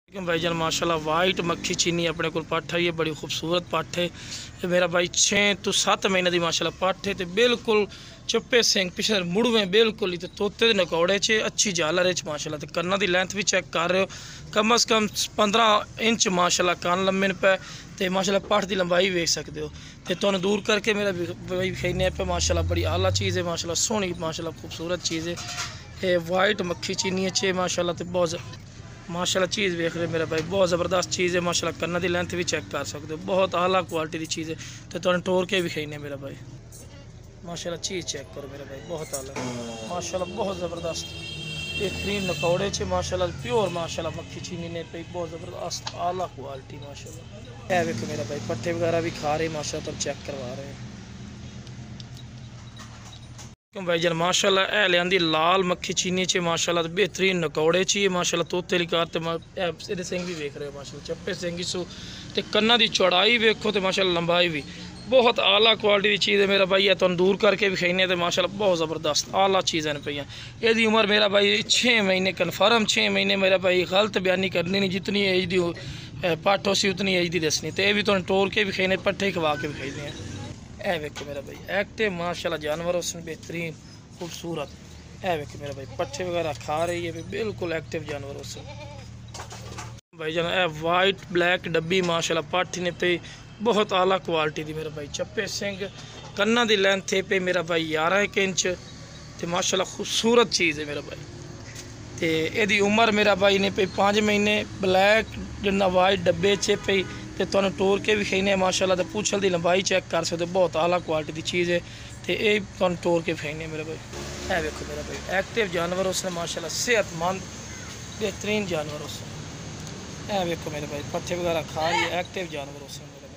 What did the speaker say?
भाईजान माशाल्लाह वाइट मक्खी चीनी अपने को पट्ठ है, ये बड़ी खूबसूरत पट्ठ है। ये मेरा भाई 6 तो 7 महीने की माशाल्लाह पट्ठ है। तो बिल्कुल चुप्पे सिंह पिछले मुड़वे बिल्कुल ही तो तोते नकौड़े च अच्छी झालर है माशाल्लाह। तो कन्ना की लेंथ भी चेक कर रहे हो, कम अज़ कम 15 इंच माशाल्लाह कान लम्बे पे। तो माशाल्लाह पट्ठ की लंबाई वेख सकते हो। तो तुहानू दूर करके मेरा भाई विखाने पे माशाल्लाह बड़ी आला चीज़ है माशाल्लाह, सोहनी माशाल्लाह खूबसूरत चीज़ है। ये वाइट मक्खी चीनी है माशाल्लाह। तो बहुत माशाल्लाह चीज़ देख रहे मेरा भाई, बहुत ज़बरदस्त चीज़ है माशाल्लाह। कन्ना की लेंथ भी चेक कर सकते हो, बहुत आला क्वालिटी की चीज़ है। तो तुहानू टोर के भी खाने मेरा भाई माशाल्लाह। चीज़ चेक करो मेरा भाई, बहुत आला माशाल्लाह, बहुत ज़बरदस्त बेहतरीन नकौड़े चे माशाल्लाह। प्योर माशाल्लाह मक्खी चीनी ने पे बहुत ज़बरदस्त आला क्वालिटी माशाल्लाह। है देखो मेरा भाई, पट्टे वगैरह भी खा रहे माशाल्लाह, तुम चेक करवा रहे हैं भाईजान माशाल्लाह। है लियांदी लाल मक्खी चीनी च माशाल्लाह, बेहतरीन नकौड़े ची माशाल्लाह। तोते ली कार तो सिंह भी वेख रहे हो माशाल्लाह, चप्पे सिंह सू। तो कन्ना की चौड़ाई वेखो तो माशाल्लाह, लंबाई भी बहुत आला क्वालिटी की चीज़ है मेरा भाई। है तुम दूर करके भी खाने तो माशाल्लाह बहुत ज़बरदस्त आला चीज़ है पे। यदि उम्र मेरा भाई 6 महीने कन्फर्म 6 महीने मेरा भाई, गलत बयानी करनी नहीं। जितनी एज दी पट्ठ हो सी उतनी एज दी दसनी। तो यह भी तुम टोर के भी खाने, पट्ठे खवा के भी खाते हैं। ए वेखो मेरा भाई, एक्टिव माशाल्लाह जानवर उसमें बेहतरीन खूबसूरत। ए वेखो मेरा भाई, पट्ठे वगैरह खा रही है, बिल्कुल एक्टिव जानवर उसमें भाई जान। ए वाइट ब्लैक डब्बी माशाल्लाह पट्ठ ने पे बहुत आला क्वालिटी दी मेरा भाई। चप्पे सिंह कन्ना की लेंथ है पे मेरा भाई 11 इंच। तो माशाल्लाह खूबसूरत चीज़ है मेरा भाई। तो यदी उम्र मेरा भाई ने पे 5 महीने ब्लैक जिन्ना वाइट डब्बे च पे। तो तुहानू टोर के भी खाने माशाल्लाह। तो पूछल की लंबाई चेक कर सकते हो, बहुत आला क्वालिटी की चीज़ है। तो ये तुहानू टोर के खाने मेरे भाई। है देखो मेरा भाई, एक्टिव जानवर उसने माशाल्लाह, सेहतमंद बेहतरीन जानवर उसने। है देखो मेरे भाई, पट्ठे वगैरह खा रही है, एक्टिव जानवर उसने मेरे